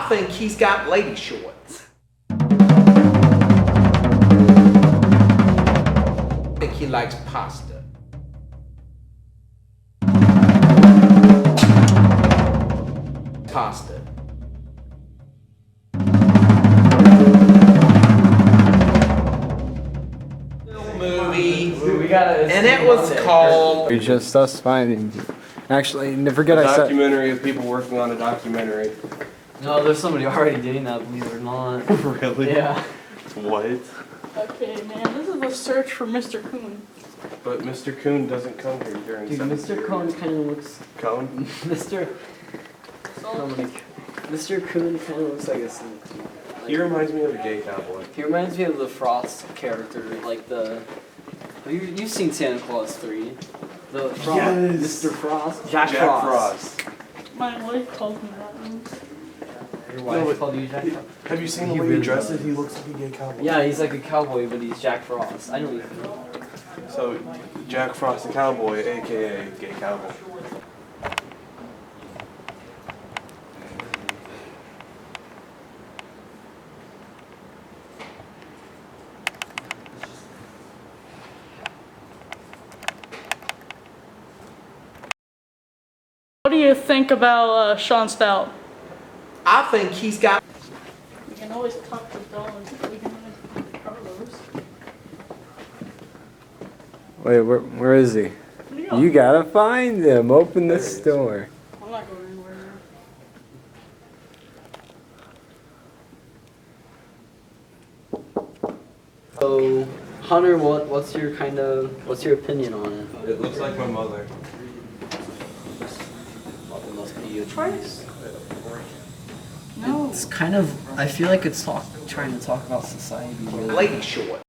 I think he's got lady shorts. I think he likes pasta. Pasta. Movie, and it was called. You're just us finding. Actually, forget A I said. documentary of people working on a documentary. No, there's somebody already doing that, believe it or not. Really? Yeah. What? Okay, man, this is a search for Mr. Coon. But Mr. Coon doesn't come here during Dude, Mr. Coon kind of looks. Coon? Mr. Mr. Coon kind of looks like a snake. He reminds me of a gay cowboy. He reminds me of the Frost character, like the. You've seen Santa Claus 3. The Frost. Yes. Mr. Frost. Jack Frost. My wife calls me that one. Your wife No, called you Jack Frost? Have you seen the He way really he dresses? does. He looks like a gay cowboy. Yeah, he's like a cowboy, but he's Jack Frost. I know you. So, Jack Frost the cowboy, aka gay cowboy. What do you think about Sean Stout? I think he's got. We can always talk to dogs. We can always talk to Carlos. Wait, where is he? Where you going? You gotta find him. Open the store. I'm not going anywhere now. So, Hunter, what's your opinion on it? It looks like my mother. Well, it must be a Twice. No. It's kind of. I feel like it's trying to talk about society. Really. Lady shorts.